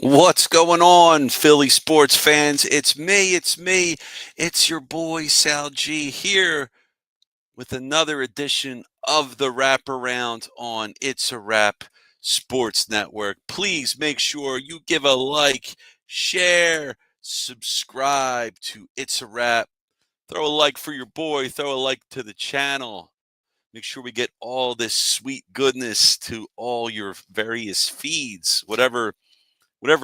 What's going on, Philly sports fans? It's me. It's your boy SalG here with another edition of the Wraparound on It's a Wrap Sports Network. Please make sure you give a like, share, subscribe to It's a Wrap. Throw a like for your boy, throw a like to the channel. Make sure we get all this sweet goodness to all your various feeds, whatever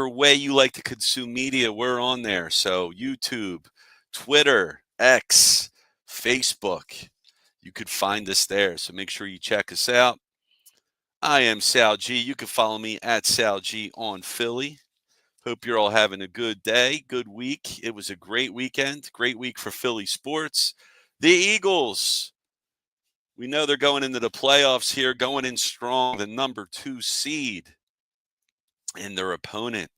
way you like to consume media, we're on there. So YouTube, Twitter, X, Facebook, you could find us there. So make sure you check us out. I am SalG. You can follow me at SalG on Philly. Hope you're all having a good day, good week. It was a great weekend, great week for Philly sports. The Eagles, we know they're going into the playoffs here, going in strong, the number 2 seed, and their opponent,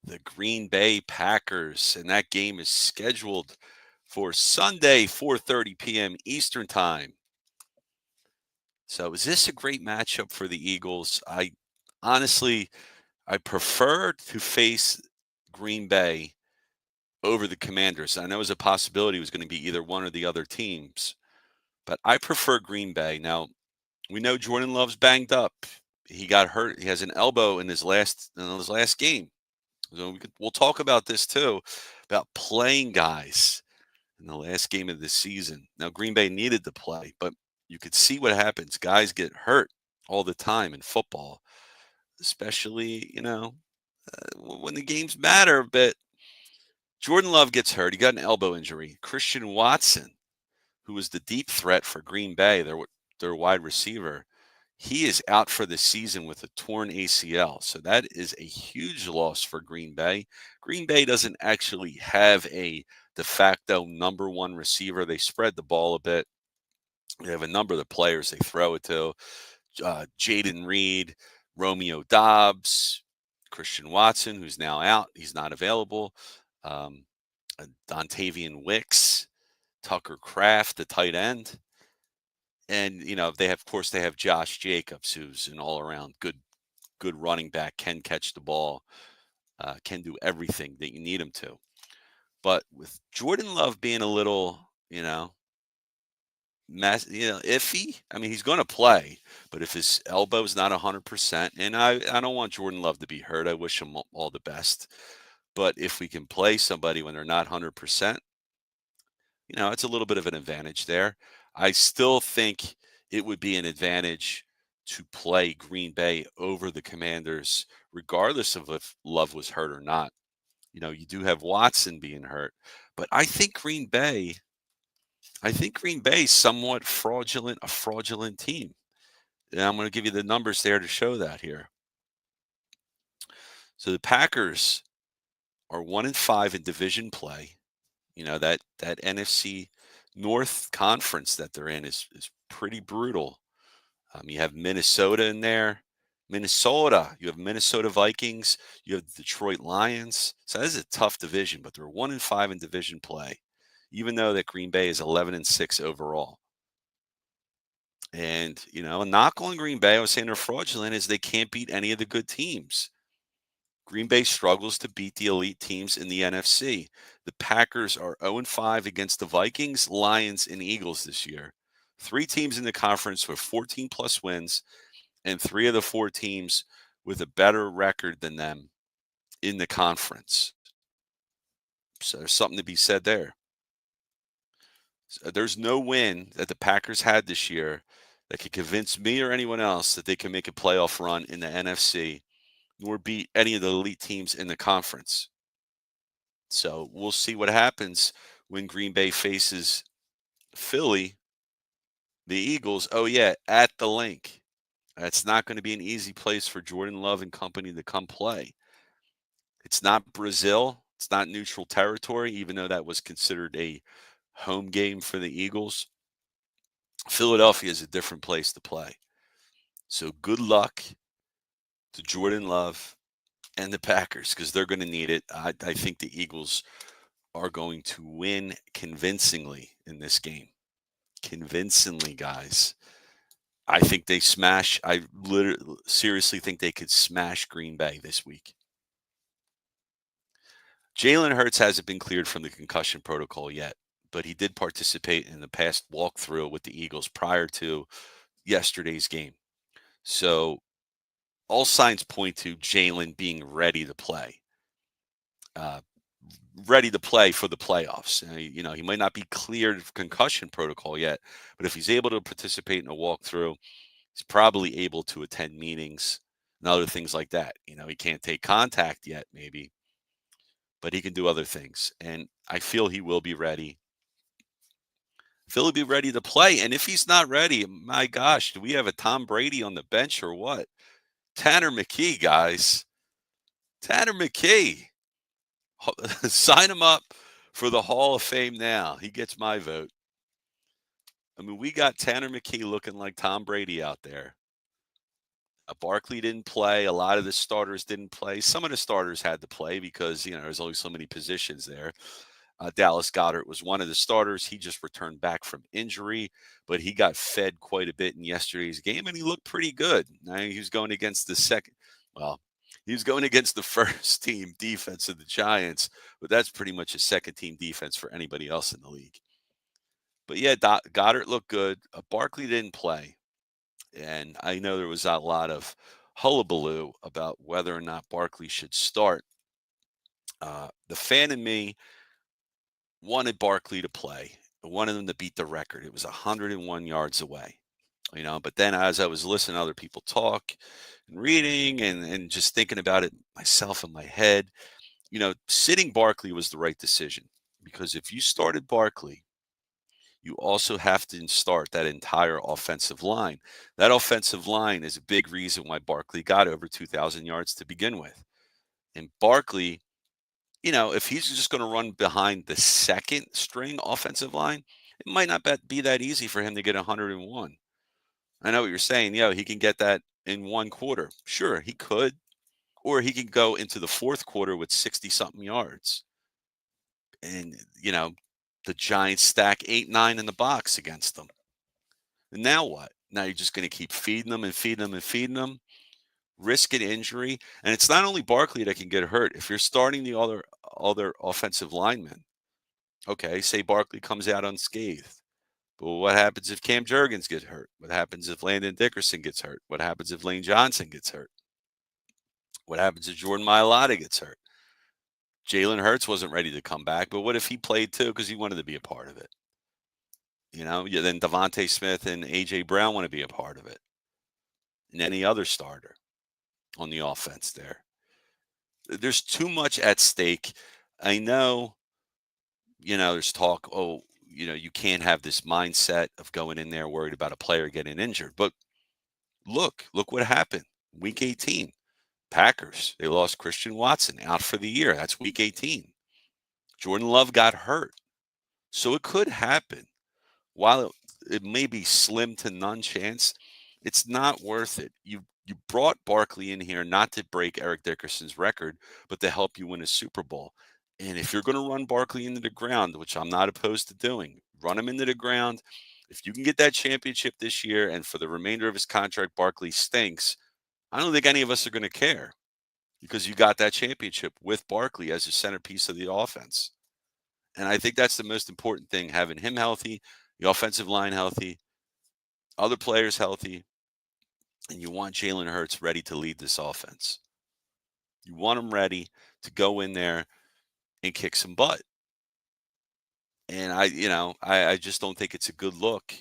the Green Bay Packers, and that game is scheduled for Sunday, 4:30 p.m. Eastern Time. So, is this a great matchup for the Eagles? Honestly, I prefer to face Green Bay over the Commanders. I know it was a possibility it was going to be either one or the other teams, but I prefer Green Bay. Now, we know Jordan Love's banged up. He got hurt. He has an elbow in his last game. So we'll talk about this too, about playing guys in the last game of the season. Now, Green Bay needed to play, but you could see what happens. Guys get hurt all the time in football, especially, when the games matter. But Jordan Love gets hurt. He got an elbow injury. Christian Watson, who was the deep threat for Green Bay, their wide receiver, he is out for the season with a torn ACL. So that is a huge loss for Green Bay. Green Bay doesn't actually have a de facto number one receiver. They spread the ball a bit. They have a number of the players they throw it to. Jaden Reed, Romeo Dobbs, Christian Watson, who's now out. He's not available. Um, Dontavian Wicks, Tucker Kraft, the tight end. And of course they have Josh Jacobs, who's an all-around good running back, can catch the ball, can do everything that you need him to. But with Jordan Love being a little, iffy. I mean, he's going to play, but if his elbow's not 100%, and I don't want Jordan Love to be hurt. I wish him all the best. But if we can play somebody when they're not 100%, it's a little bit of an advantage there. I still think it would be an advantage to play Green Bay over the Commanders, regardless of if Love was hurt or not. You do have Watson being hurt, but I think Green Bay is somewhat a fraudulent team. And I'm going to give you the numbers there to show that here. So the Packers are 1-5 in division play. That NFC North conference that they're in is pretty brutal. You have Minnesota in there. You have Minnesota Vikings. You have the Detroit Lions. So that is a tough division, but they're 1-5 in division play, even though that Green Bay is 11-6 overall. And a knock on Green Bay, I was saying they're fraudulent, is they can't beat any of the good teams. Green Bay struggles to beat the elite teams in the NFC. The Packers are 0-5 against the Vikings, Lions, and Eagles this year. 3 teams in the conference with 14-plus wins, and 3 of the 4 teams with a better record than them in the conference. So there's something to be said there. So there's no win that the Packers had this year that could convince me or anyone else that they can make a playoff run in the NFC, nor beat any of the elite teams in the conference. So we'll see what happens when Green Bay faces Philly, the Eagles. Oh, yeah, at the Link. That's not going to be an easy place for Jordan Love and company to come play. It's not Brazil. It's not neutral territory, even though that was considered a home game for the Eagles. Philadelphia is a different place to play. So good luck to Jordan Love and the Packers, because they're going to need it. I think the Eagles are going to win convincingly in this game. Convincingly, guys. I literally seriously think they could smash Green Bay this week. Jalen Hurts hasn't been cleared from the concussion protocol yet, but he did participate in the past walkthrough with the Eagles prior to yesterday's game. So all signs point to Jalen being uh, ready to play for the playoffs. He might not be cleared of concussion protocol yet, but if he's able to participate in a walkthrough, he's probably able to attend meetings and other things like that. He can't take contact yet, maybe, but he can do other things. And I feel he will be ready. Phil will be ready to play. And if he's not ready, my gosh, do we have a Tom Brady on the bench or what? Tanner McKee, guys. Tanner McKee. Sign him up for the Hall of Fame now. He gets my vote. I mean, we got Tanner McKee looking like Tom Brady out there. Barkley didn't play. A lot of the starters didn't play. Some of the starters had to play because, there's only so many positions there. Dallas Goedert was one of the starters. He just returned back from injury, but he got fed quite a bit in yesterday's game, and he looked pretty good. Now, he was going against he was going against the first team defense of the Giants, but that's pretty much a second team defense for anybody else in the league. But yeah, Goddard looked good. Barkley didn't play. And I know there was a lot of hullabaloo about whether or not Barkley should start. The fan in me wanted Barkley to play. I wanted them to beat the record. It was 101 yards away, But then as I was listening to other people talk and reading and just thinking about it myself in my head, sitting Barkley was the right decision because if you started Barkley, you also have to start that entire offensive line. That offensive line is a big reason why Barkley got over 2,000 yards to begin with. And Barkley, if he's just going to run behind the second string offensive line, it might not be that easy for him to get 101. I know what you're saying. He can get that in one quarter. Sure, he could. Or he can go into the fourth quarter with 60 something yards. And, the Giants stack 8-9 in the box against them. And now what? Now you're just going to keep feeding them and feeding them and feeding them, risk an injury. And it's not only Barkley that can get hurt. If you're starting the other offensive linemen, okay, say Barkley comes out unscathed. But what happens if Cam Jurgens gets hurt? What happens if Landon Dickerson gets hurt? What happens if Lane Johnson gets hurt? What happens if Jordan Mailata gets hurt? Jalen Hurts wasn't ready to come back, but what if he played too because he wanted to be a part of it? Then Devontae Smith and A.J. Brown want to be a part of it. And any other starter on the offense there. There's too much at stake. I know, there's talk, you can't have this mindset of going in there worried about a player getting injured. But look what happened. Week 18, Packers, they lost Christian Watson out for the year. That's week 18. Jordan Love got hurt. So it could happen. While it may be slim to none chance, it's not worth it. You brought Barkley in here not to break Eric Dickerson's record, but to help you win a Super Bowl. And if you're going to run Barkley into the ground, which I'm not opposed to doing, run him into the ground. If you can get that championship this year and for the remainder of his contract, Barkley stinks, I don't think any of us are going to care because you got that championship with Barkley as a centerpiece of the offense. And I think that's the most important thing, having him healthy, the offensive line healthy, other players healthy, and you want Jalen Hurts ready to lead this offense. You want him ready to go in there and kick some butt. And I just don't think it's a good look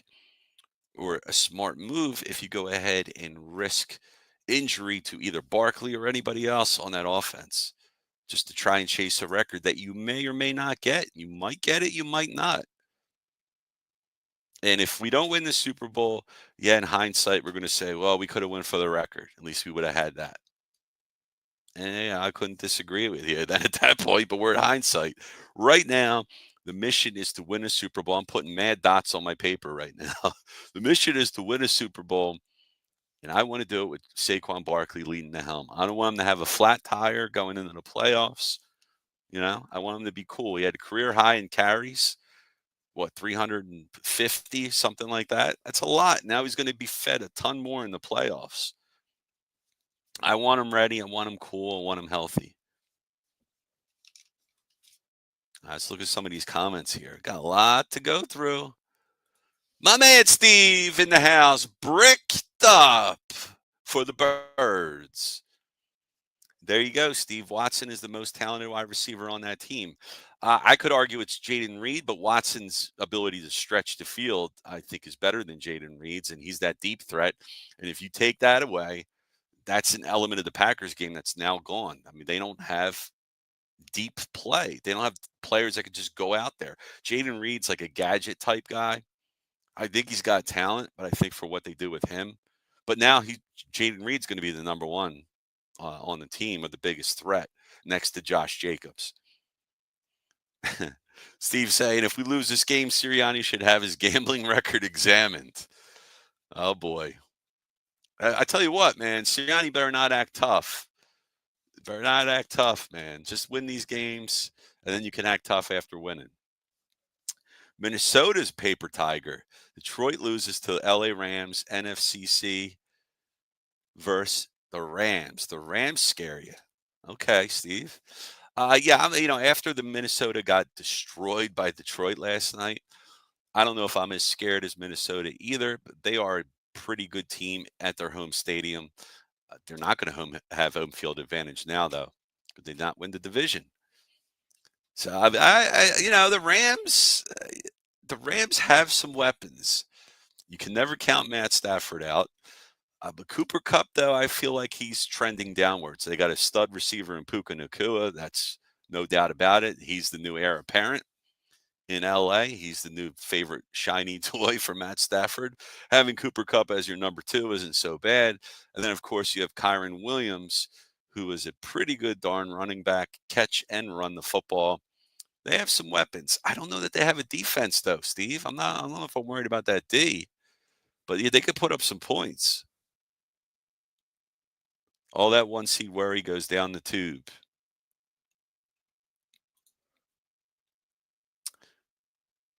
or a smart move if you go ahead and risk injury to either Barkley or anybody else on that offense just to try and chase a record that you may or may not get. You might get it, you might not. And if we don't win the Super Bowl, in hindsight, we're going to say, well, we could have won for the record. At least we would have had that. And I couldn't disagree with you then at that point, but we're at hindsight. Right now, the mission is to win a Super Bowl. I'm putting mad dots on my paper right now. The mission is to win a Super Bowl, and I want to do it with Saquon Barkley leading the helm. I don't want him to have a flat tire going into the playoffs. I want him to be cool. He had a career high in carries. 350, something like that? That's a lot. Now he's going to be fed a ton more in the playoffs. I want him ready. I want him cool. I want him healthy. Let's look at some of these comments here. Got a lot to go through. My man Steve in the house, bricked up for the Birds. There you go. Steve Watson is the most talented wide receiver on that team. I could argue it's Jaden Reed, but Watson's ability to stretch the field, I think, is better than Jaden Reed's, and he's that deep threat. And if you take that away, that's an element of the Packers game that's now gone. I mean, they don't have deep play. They don't have players that could just go out there. Jaden Reed's like a gadget type guy. I think he's got talent, but I think for what they do with him, but now Jaden Reed's going to be the number one on the team, or the biggest threat next to Josh Jacobs. Steve saying if we lose this game, Sirianni should have his gambling record examined. Oh boy, I tell you what, man, Sirianni better not act tough. Better not act tough, man. Just win these games, and then you can act tough after winning. Minnesota's paper tiger. Detroit loses to LA Rams, NFCC versus the Rams. The Rams scare you. Okay, Steve. Yeah, after the Minnesota got destroyed by Detroit last night, I don't know if I'm as scared as Minnesota either, but they are a pretty good team at their home stadium. They're not going to have home field advantage now, though. They did not win the division. So the Rams, the Rams have some weapons. You can never count Matt Stafford out. But Cooper Kupp, though, I feel like he's trending downwards. They got a stud receiver in Puka Nacua. That's no doubt about it. He's the new heir apparent in LA. He's the new favorite shiny toy for Matt Stafford. Having Cooper Kupp as your number 2 isn't so bad. And then, of course, you have Kyron Williams, who is a pretty good darn running back, catch and run the football. They have some weapons. I don't know that they have a defense, though, Steve. I don't know if I'm worried about that D. But yeah, they could put up some points. All that one seed worry goes down the tube.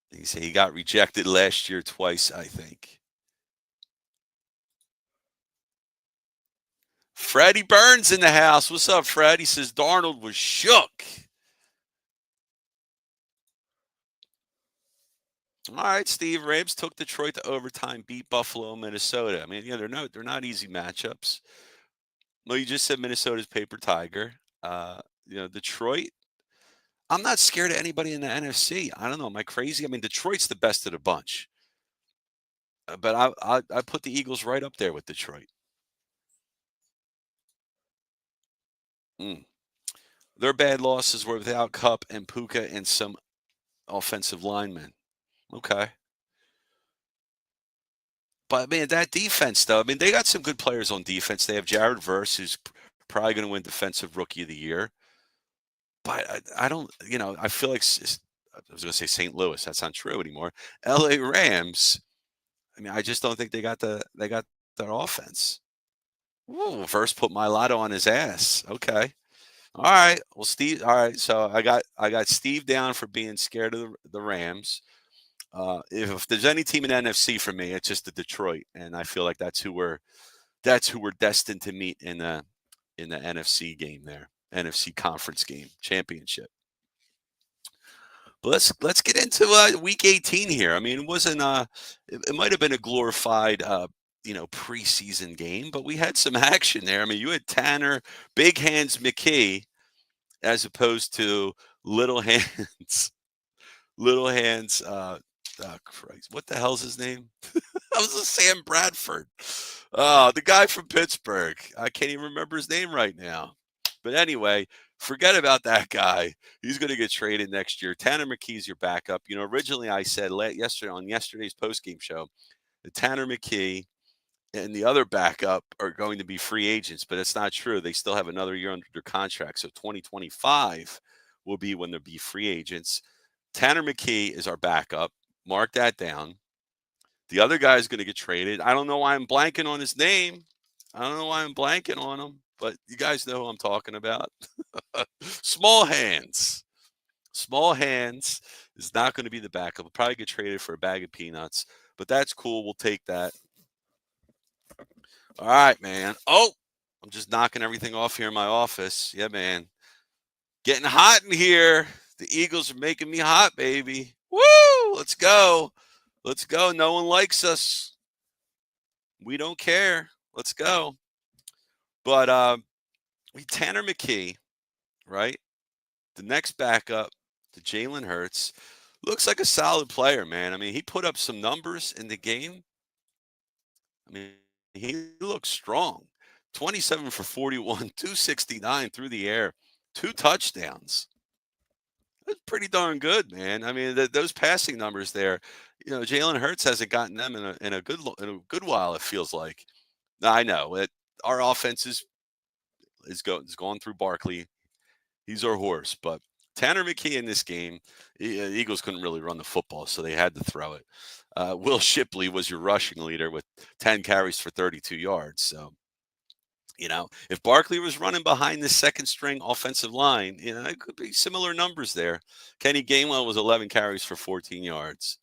He said he got rejected last year twice, I think. Freddie Burns in the house. What's up, Fred? He says Darnold was shook. All right, Steve. Rams took Detroit to overtime, beat Buffalo, Minnesota. I mean, they're not easy matchups. Well, you just said Minnesota's paper tiger. Detroit. I'm not scared of anybody in the NFC. I don't know. Am I crazy? I mean, Detroit's the best of the bunch. But I put the Eagles right up there with Detroit. Mm. Their bad losses were without Kupp and Puka and some offensive linemen. Okay. But, man, that defense, though, I mean, they got some good players on defense. They have Jared Verse, who's probably going to win Defensive Rookie of the Year. But I don't, I feel like I was going to say St. Louis. That's not true anymore. LA Rams, I mean, I just don't think they got their offense. Ooh, Verse put my lotto on his ass. Okay. All right. Well, Steve. All right. So I got Steve down for being scared of the Rams. If there's any team in NFC for me, it's just the Detroit, and I feel like that's who we're destined to meet in the NFC game there, NFC conference game championship. But let's get into week 18 here. I mean, it wasn't it might have been a glorified preseason game, but we had some action there. I mean, you had Tanner Big Hands McKee as opposed to Little Hands. Little Hands. Oh, Christ. What the hell's his name? I was Sam Bradford. Oh, the guy from Pittsburgh. I can't even remember his name right now. But anyway, forget about that guy. He's going to get traded next year. Tanner McKee's your backup. Originally I said yesterday on yesterday's postgame show that Tanner McKee and the other backup are going to be free agents, but it's not true. They still have another year under their contract. So 2025 will be when they'll be free agents. Tanner McKee is our backup. Mark that down. The other guy is going to get traded. I don't know why I'm blanking on his name. I don't know why I'm blanking on him, but you guys know who I'm talking about. Small Hands. Small Hands is not going to be the backup. He'll probably get traded for a bag of peanuts, but that's cool. We'll take that. All right, man. Oh, I'm just knocking everything off here in my office. Yeah, man. Getting hot in here. The Eagles are making me hot, baby. Woo! Let's go. Let's go. No one likes us. We don't care. Let's go. But Tanner McKee, right? The next backup to Jalen Hurts looks like a solid player, man. I mean, he put up some numbers in the game. I mean, he looks strong. 27 for 41, 269 through the air, 2 touchdowns. That's pretty darn good, man. I mean, those passing numbers there, Jalen Hurts hasn't gotten them in a good while. It feels like. Now, I know it. Our offense is going through Barkley. He's our horse, but Tanner McKee in this game, the Eagles couldn't really run the football, so they had to throw it. Will Shipley was your rushing leader with 10 carries for 32 yards. So, if Barkley was running behind the second string offensive line, it could be similar numbers there. Kenny Gainwell was 11 carries for 14 yards.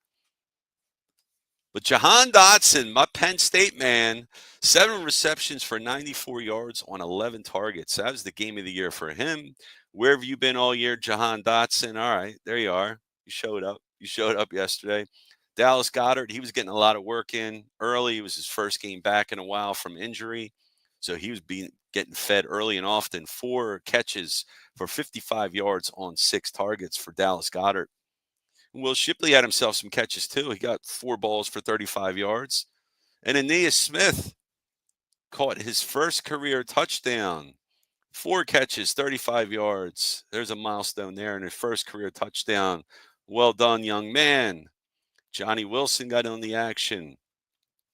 But Jahan Dotson, my Penn State man, 7 receptions for 94 yards on 11 targets. That was the game of the year for him. Where have you been all year, Jahan Dotson? All right, there you are. You showed up. You showed up yesterday. Dallas Goedert, he was getting a lot of work in early. It was his first game back in a while from injury. So he was getting fed early and often. 4 catches for 55 yards on 6 targets for Dallas Goedert. Will Shipley had himself some catches too. He got 4 balls for 35 yards. And Aeneas Smith caught his first career touchdown. 4 catches, 35 yards. There's a milestone there in his first career touchdown. Well done, young man. Johnny Wilson got on the action.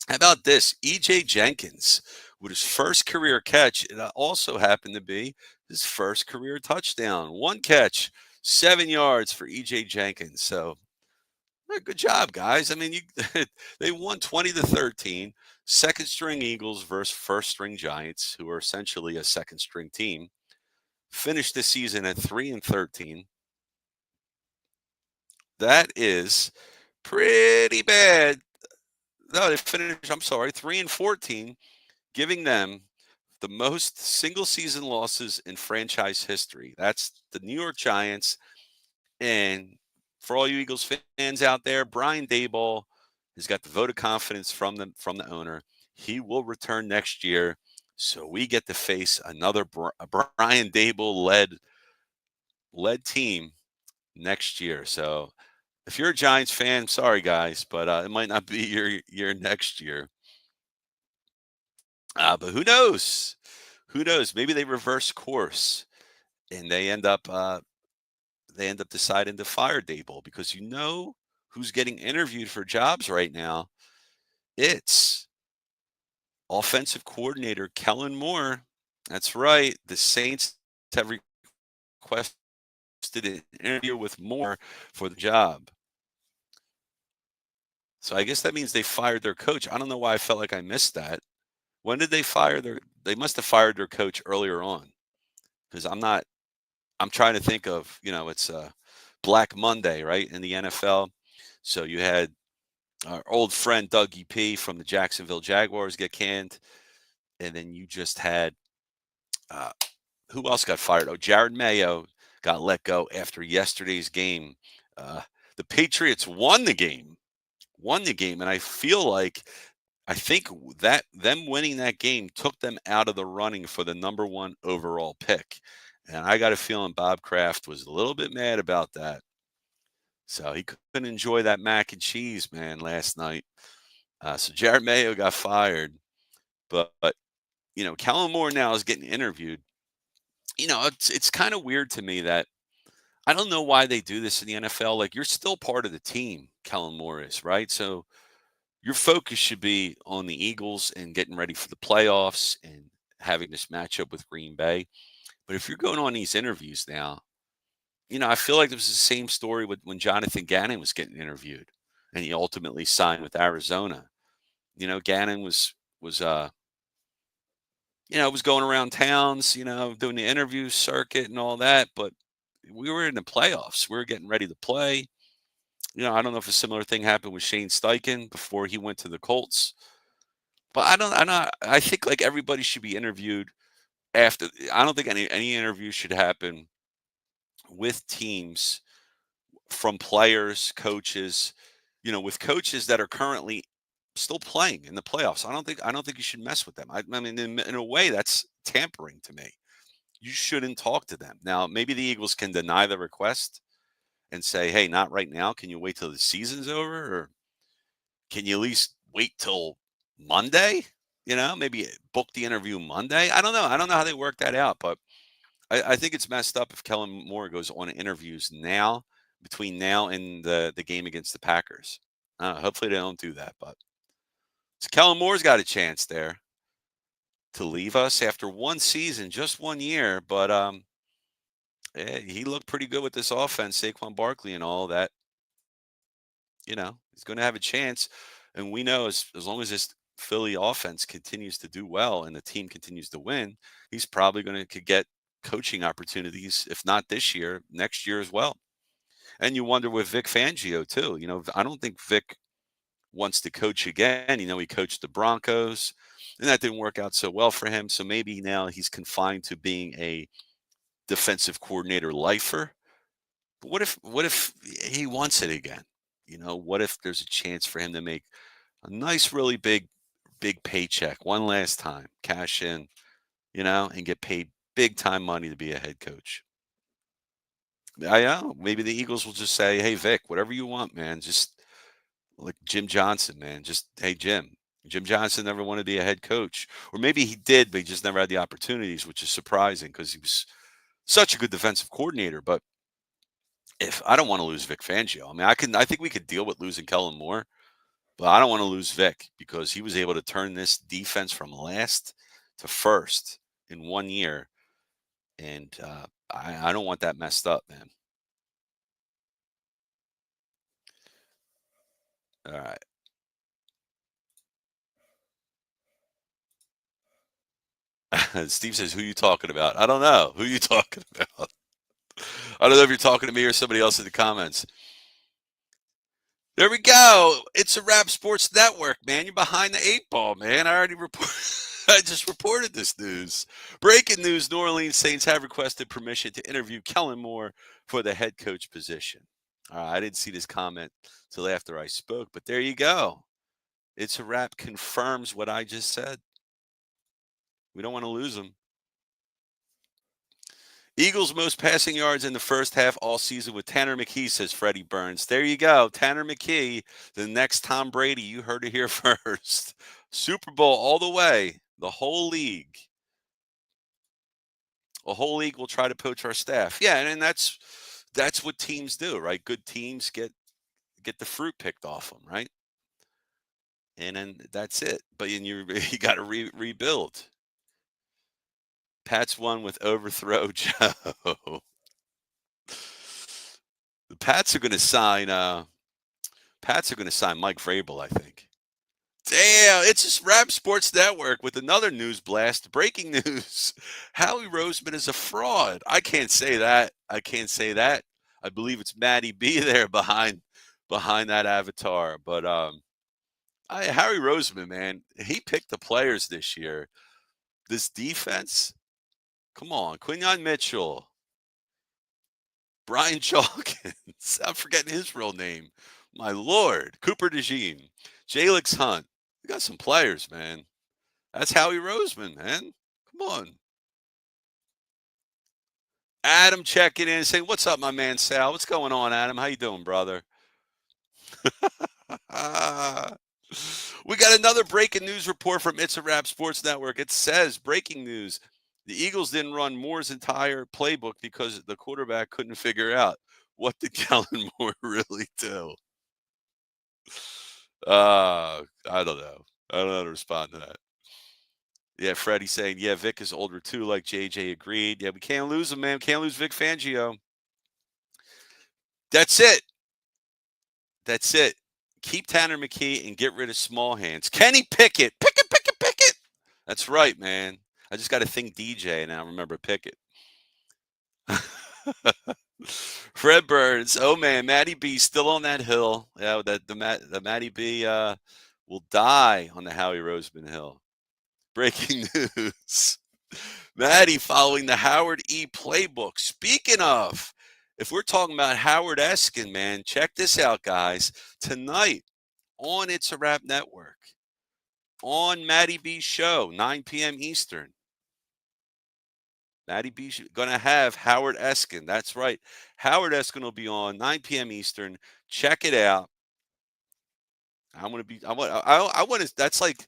How about this? E.J. Jenkins with his first career catch. It also happened to be his first career touchdown. 1 catch, 7 yards for E.J. Jenkins. So, good job, guys. I mean, they won 20-13. Second string Eagles versus first string Giants, who are essentially a second string team. Finished the season at 3-13. That is pretty bad. No, they finished, I'm sorry, 3-14, giving them the most single season losses in franchise history. That's the New York Giants. And for all you Eagles fans out there, Brian Daboll has got the vote of confidence from the owner. He will return next year, so we get to face another Brian Daboll led team next year. So if you're a Giants fan, sorry guys, but it might not be your year next year. But who knows? Who knows? Maybe they reverse course and they end up deciding to fire Daboll, because who's getting interviewed for jobs right now? It's offensive coordinator Kellen Moore. That's right. The Saints have requested an interview with Moore for the job. So I guess that means they fired their coach. I don't know why I felt like I missed that. When did they fire they must have fired their coach earlier on, because I'm trying to think of, it's Black Monday, right, in the NFL. So you had our old friend Dougie P from the Jacksonville Jaguars get canned. And then you just had, who else got fired? Oh, Jared Mayo got let go after yesterday's game. The Patriots won the game. And I think that them winning that game took them out of the running for the number 1 overall pick. And I got a feeling Bob Kraft was a little bit mad about that. So he couldn't enjoy that mac and cheese, man, last night. So Jared Mayo got fired. But Kellen Moore now is getting interviewed. It's kind of weird to me that I don't know why they do this in the NFL. Like, you're still part of the team, Kellen Moore is, right? So your focus should be on the Eagles and getting ready for the playoffs and having this matchup with Green Bay. But if you're going on these interviews now, I feel like it was the same story when Jonathan Gannon was getting interviewed and he ultimately signed with Arizona. Gannon was going around towns, doing the interview circuit and all that. But we were in the playoffs. We were getting ready to play. I don't know if a similar thing happened with Shane Steichen before he went to the Colts. But I think like everybody should be interviewed after. I don't think any interview should happen with teams from players, coaches, with coaches that are currently still playing in the playoffs. I don't think you should mess with them. I mean, in a way, that's tampering to me. You shouldn't talk to them. Now, maybe the Eagles can deny the request and say, "Hey, not right now. Can you wait till the season's over, or can you at least wait till Monday? Maybe book the interview Monday." I don't know. I don't know how they work that out, but I think it's messed up if Kellen Moore goes on interviews now, between now and the game against the Packers. Hopefully they don't do that, but so Kellen Moore's got a chance there to leave us after one season, just 1 year, but he looked pretty good with this offense, Saquon Barkley and all that. He's going to have a chance, and we know as long as this Philly offense continues to do well and the team continues to win, he's probably going to get coaching opportunities, if not this year, next year as well. And you wonder with Vic Fangio too. I don't think Vic wants to coach again. He coached the Broncos, and that didn't work out so well for him. So maybe now he's confined to being a defensive coordinator lifer. But what if he wants it again? What if there's a chance for him to make a nice, really big paycheck one last time, cash in, and get paid big time money to be a head coach? I know. Maybe the Eagles will just say, "Hey, Vic, whatever you want, man. Just like Jim Johnson, man. Just, hey, Jim." Jim Johnson never wanted to be a head coach. Or maybe he did, but he just never had the opportunities, which is surprising because he was such a good defensive coordinator. But if I don't want to lose Vic Fangio, I mean, I think we could deal with losing Kellen Moore, but I don't want to lose Vic because he was able to turn this defense from last to first in 1 year. And I don't want that messed up, man. All right. Steve says, "Who you talking about?" I don't know. Who you talking about? I don't know if you're talking to me or somebody else in the comments. There we go. It's a Rap Sports Network, man. You're behind the eight ball, man. I just reported this news. Breaking news: New Orleans Saints have requested permission to interview Kellen Moore for the head coach position. I didn't see this comment till after I spoke, but there you go. It's a Wrap confirms what I just said. We don't want to lose him. Eagles most passing yards in the first half all season with Tanner McKee, says Freddie Burns. There you go. Tanner McKee, the next Tom Brady. You heard it here first. Super Bowl all the way. The whole league. The whole league will try to poach our staff. Yeah, and that's what teams do, right? Good teams get the fruit picked off them, right? And then that's it. But you got to rebuild. Pats won with overthrow Joe. The Pats are going to sign. Pats are going to sign Mike Vrabel, I think. Damn, it's just Rap Sports Network with another news blast. Breaking news: Howie Roseman is a fraud. I can't say that. I can't say that. I believe it's Matty B there behind that avatar. But Howie Roseman, man, he picked the players this year. This defense, come on, Quinyon Mitchell, Brian Chalkins. I'm forgetting his real name. My lord, Cooper DeJean, Jalix Hunt. We got some players, man. That's Howie Roseman, man. Come on. Adam checking in saying, "What's up, my man Sal? What's going on, Adam? How you doing, brother?" We got another breaking news report from It's a Rap Sports Network. It says, breaking news: the Eagles didn't run Moore's entire playbook because the quarterback couldn't figure out what did Kellen Moore really do. I don't know. I don't know how to respond to that. Yeah, Freddie saying, "Yeah, Vic is older too, like JJ agreed." Yeah, we can't lose him, man. Can't lose Vic Fangio. That's it. That's it. Keep Tanner McKee and get rid of small hands. Kenny Pickett. Pickett, Pickett, Pickett. That's right, man. I just got to think DJ and I remember Pickett. Fred Burns. Oh, man. Matty B still on that hill. Yeah, the Matty B will die on the Howie Roseman Hill. Breaking news: Matty following the Howard E playbook. Speaking of, if we're talking about Howard Eskin, man, check this out, guys. Tonight on It's a Rap Network, on Matty B's show, 9 p.m. Eastern. Matty B's going to have Howard Eskin. That's right. Howard Eskin will be on 9 p.m. Eastern. Check it out. I want to be. I want to. That's like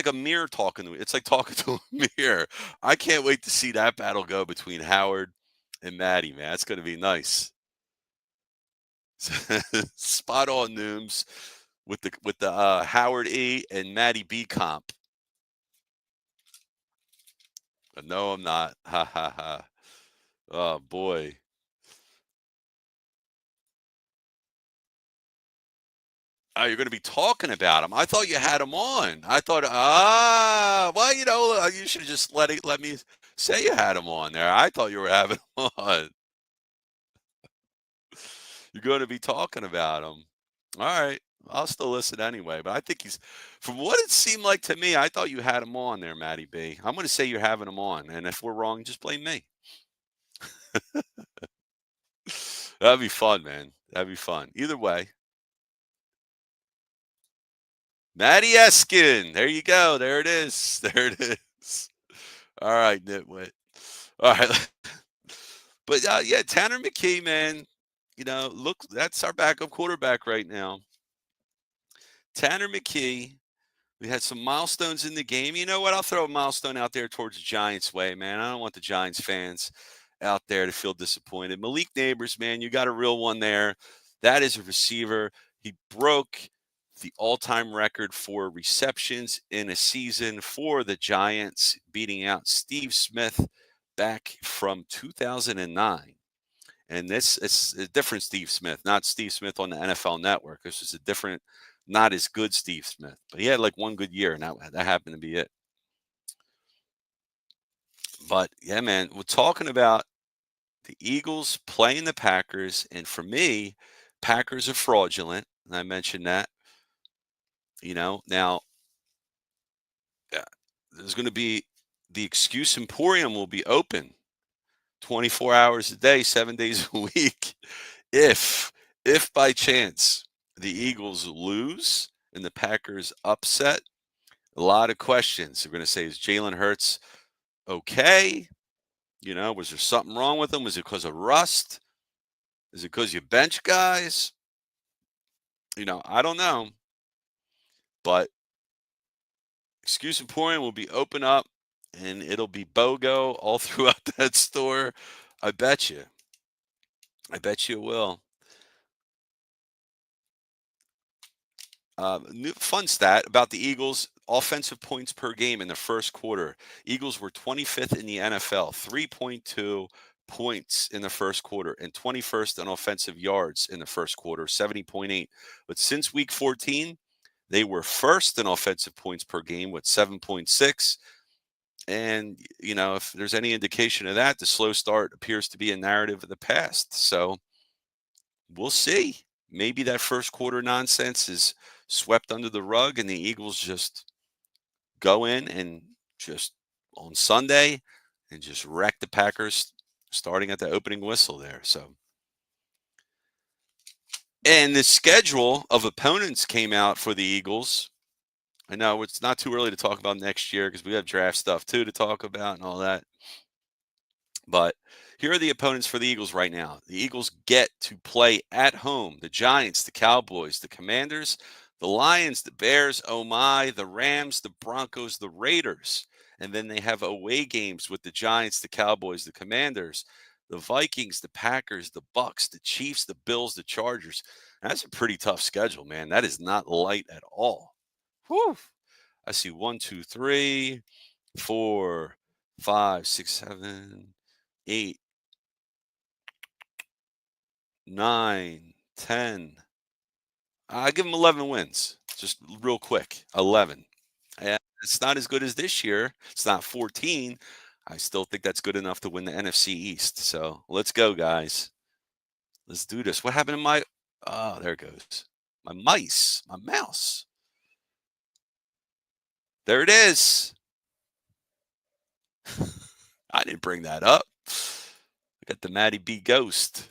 a mirror talking to me. It's like talking to a mirror. I can't wait to see that battle go between Howard and Matty. Man, that's going to be nice. Spot on Nooms with the Howard E and Matty B comp. No, I'm not. Ha ha ha. Oh boy. Oh, you're going to be talking about him. I thought you had him on. I thought, well, you should have just let me say you had him on there. I thought you were having him on. You're going to be talking about him. All right. I'll still listen anyway, but I think from what it seemed like to me, I thought you had him on there, Matty B. I'm going to say you're having him on, and if we're wrong, just blame me. That'd be fun, man. That'd be fun. Either way, Matty Eskin. There you go. There it is. There it is. All right, nitwit. All right. But yeah, Tanner McKee, man. Look, that's our backup quarterback right now. Tanner McKee. We had some milestones in the game. You know what? I'll throw a milestone out there towards the Giants' way, man. I don't want the Giants fans out there to feel disappointed. Malik Neighbors, man, you got a real one there. That is a receiver. He broke the all-time record for receptions in a season for the Giants, beating out Steve Smith back from 2009. And this is a different Steve Smith, not Steve Smith on the NFL Network. This is a different, not as good Steve Smith. But he had like one good year, and that happened to be it. But yeah, man, we're talking about the Eagles playing the Packers. And for me, Packers are fraudulent. And I mentioned that. Now there's going to be the excuse emporium will be open 24 hours a day, 7 days a week. If by chance the Eagles lose and the Packers upset, a lot of questions. They're going to say, is Jalen Hurts okay? Was there something wrong with him? Was it because of rust? Is it because you bench guys? I don't know. But Excuse Emporium will be open up and it'll be BOGO all throughout that store. I bet you. I bet you it will. New fun stat about the Eagles: offensive points per game in the first quarter. Eagles were 25th in the NFL, 3.2 points in the first quarter, and 21st on offensive yards in the first quarter, 70.8. But since week 14, they were first in offensive points per game with 7.6. And, if there's any indication of that, the slow start appears to be a narrative of the past. So we'll see. Maybe that first quarter nonsense is swept under the rug and the Eagles just go in and just on Sunday and just wreck the Packers starting at the opening whistle there. So, and the schedule of opponents came out for the Eagles. I know it's not too early to talk about next year because we have draft stuff too to talk about and all that. But here are the opponents for the Eagles right now. The Eagles get to play at home the Giants, the Cowboys, the Commanders, the Lions, the Bears, oh my, the Rams, the Broncos, the Raiders. And then they have away games with the Giants, the Cowboys, the Commanders, the Vikings, the Packers, the Bucks, the Chiefs, the Bills, the Chargers. That's a pretty tough schedule, man. That is not light at all. Whew. I see 1, 2, 3, 4, 5, 6, 7, 8, 9, 10. I give them 11 wins, just real quick. 11. And it's not as good as this year. It's not 14. I still think that's good enough to win the NFC East. So let's go, guys. Let's do this. What happened to my? Oh, there it goes. My mouse. There it is. I didn't bring that up. I got the Matty B ghost.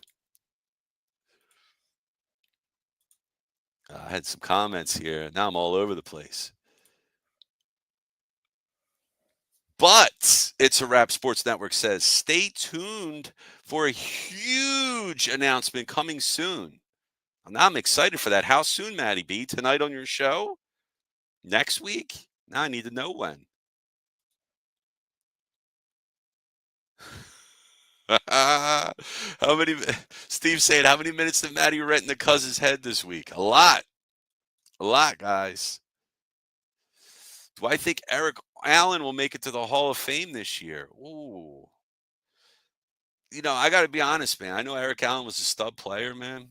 I had some comments here. Now I'm all over the place. But It's a Wrap Sports Network says, stay tuned for a huge announcement coming soon. Now I'm excited for that. How soon, Maddie B? Tonight on your show? Next week? Now I need to know when. How many? Steve saying, how many minutes did Maddie rent in the cousin's head this week? A lot. A lot, guys. Do I think Eric Allen will make it to the Hall of Fame this year? Ooh. I got to be honest, man. I know Eric Allen was a stud player, man,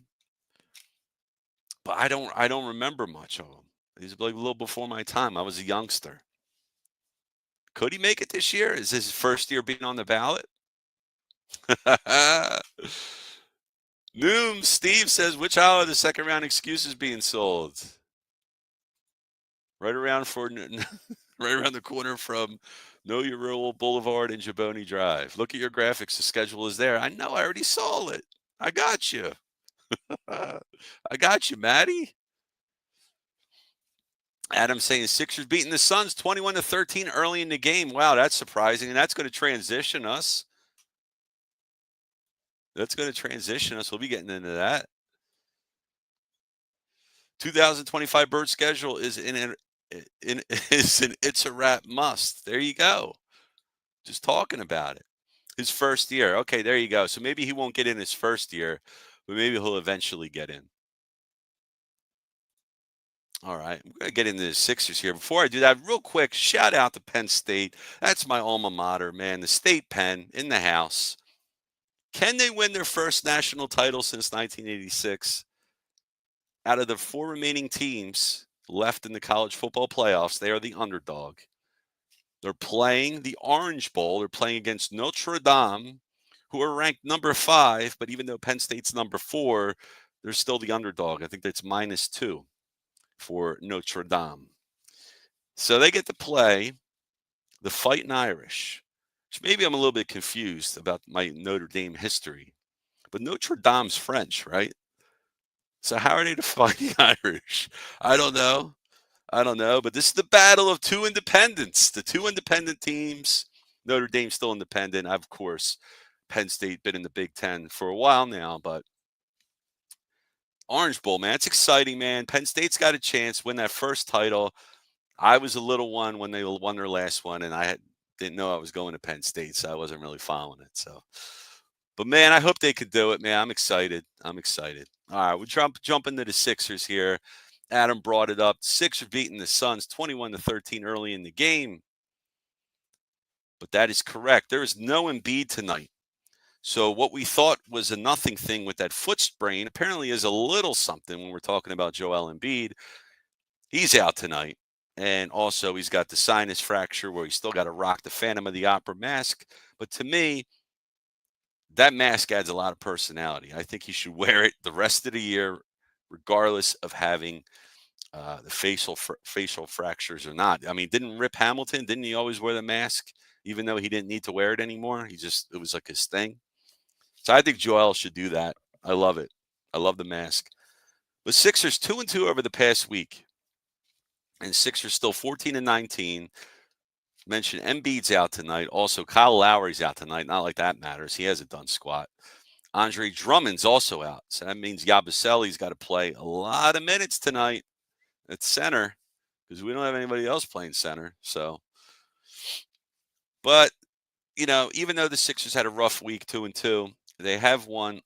but I don't remember much of him. He's like a little before my time. I was a youngster. Could he make it this year? Is this his first year being on the ballot? Noom, Steve says, which hour are the second round excuses being sold? Right around right around the corner from Know Your Rule Boulevard and Jaboni Drive. Look at your graphics. The schedule is there. I know. I already saw it. I got you. I got you, Maddie. Adam saying Sixers beating the Suns 21-13 early in the game. Wow, that's surprising. And that's going to transition us. We'll be getting into that. 2025 Bird schedule is It's a Wrap must. There you go. Just talking about it. His first year. Okay, there you go. So maybe he won't get in his first year, but maybe he'll eventually get in. All right, I'm going to get into the Sixers here. Before I do that, real quick, shout out to Penn State. That's my alma mater, man. The State Penn in the house. Can they win their first national title since 1986? Out of the 4 remaining teams left in the college football playoffs, they are the underdog. They're playing the Orange Bowl. They're playing against Notre Dame, who are ranked number 5, but even though Penn State's number 4, they're still the underdog. I think that's -2 for Notre Dame. So they get to play the Fighting Irish, which maybe I'm a little bit confused about my Notre Dame history. But Notre Dame's French, right? So how are they the Fighting Irish? I don't know. But this is the battle of two independents. The two independent teams. Notre Dame's still independent. Of course, Penn State been in the Big Ten for a while now, but Orange Bowl, man, it's exciting, man. Penn State's got a chance win that first title. I was a little one when they won their last one, and didn't know I was going to Penn State, so I wasn't really following it. So, but man, I hope they could do it, man. I'm excited. All right, we'll jump into the Sixers here. Adam brought it up. Sixers beating the Suns 21-13 early in the game. But that is correct. There is no Embiid tonight. So what we thought was a nothing thing with that foot sprain apparently is a little something when we're talking about Joel Embiid. He's out tonight. And also he's got the sinus fracture where he's still got to rock the Phantom of the Opera mask. But to me, that mask adds a lot of personality. I think he should wear it the rest of the year, regardless of having the facial fractures or not. I mean, didn't Rip Hamilton, didn't he always wear the mask, even though he didn't need to wear it anymore? It was like his thing. So I think Joel should do that. I love it. I love the mask. But Sixers 2-2 over the past week. And Sixers still 14-19. Mentioned Embiid's out tonight. Also, Kyle Lowry's out tonight. Not like that matters. He hasn't done squat. Andre Drummond's also out. So that means Yabusele's got to play a lot of minutes tonight at center because we don't have anybody else playing center. So, but, even though the Sixers had a rough week, 2-2, they have won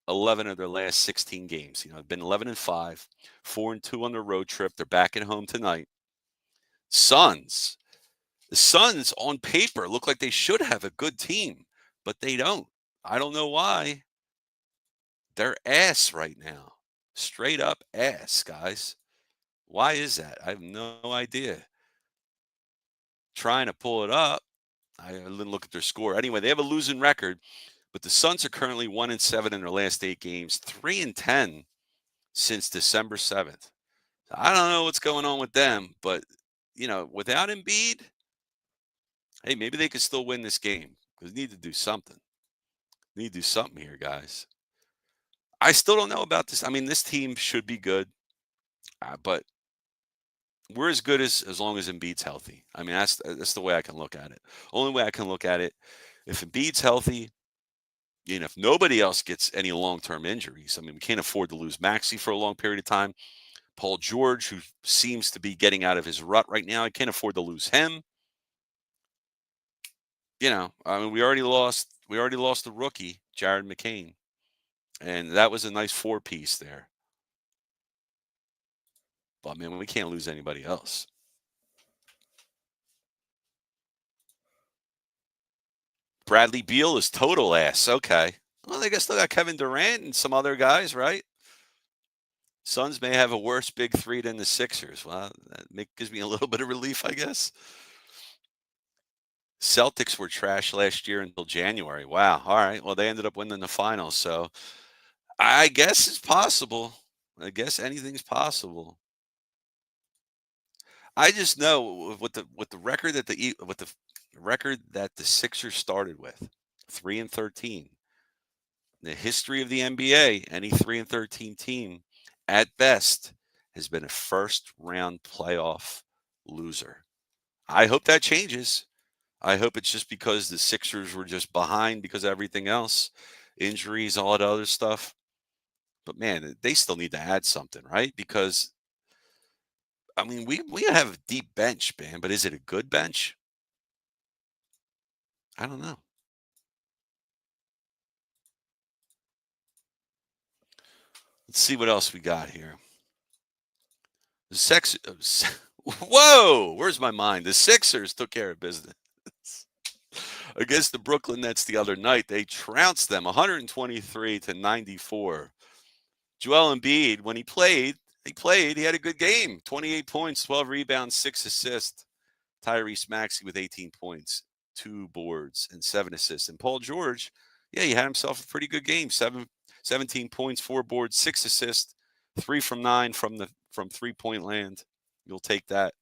11 of their last 16 games. Been 11-5, 4-2 on the road trip. They're back at home tonight. The Suns on paper look like they should have a good team, but they don't. I don't know why. They're ass right now. Straight up ass, guys. Why is that? I have no idea. Trying to pull it up. I didn't look at their score. Anyway, they have a losing record, but the Suns are currently 1-7 in their last 8 games, 3-10 since December 7th. I don't know what's going on with them, but without Embiid, hey, maybe they could still win this game because they need to do something. Need to do something here, guys. I still don't know about this. I mean, this team should be good. But we're as good as long as Embiid's healthy. I mean, that's the way I can look at it. Only way I can look at it, if Embiid's healthy, if nobody else gets any long-term injuries. I mean, we can't afford to lose Maxey for a long period of time. Paul George, who seems to be getting out of his rut right now, I can't afford to lose him. I mean, we already lost the rookie, Jared McCain, and that was a nice four-piece there. But man, we can't lose anybody else. Bradley Beal is total ass. Okay. Well, they still got Kevin Durant and some other guys, right? Suns may have a worse big three than the Sixers. Well, gives me a little bit of relief, I guess. Celtics were trash last year until January. Wow. All right. Well, they ended up winning the finals. So I guess it's possible. I guess anything's possible. I just know with the record that the Sixers started with, 3-13. The history of the NBA, any 3-13 team, at best, has been a first round playoff loser. I hope that changes. I hope it's just because the Sixers were just behind because of everything else, injuries, all that other stuff. But man, they still need to add something, right? Because I mean, we have a deep bench, man, but is it a good bench? I don't know. Let's see what else we got here. The sex. Whoa, where's my mind? The Sixers took care of business against the Brooklyn Nets the other night. They trounced them 123-94. Joel Embiid, when he played. He had a good game. 28 points, 12 rebounds, 6 assists. Tyrese Maxey with 18 points, 2 boards, and 7 assists. And Paul George, yeah, he had himself a pretty good game. 17 points, 4 boards, 6 assists, 3 from 9 from 3-point land. You'll take that.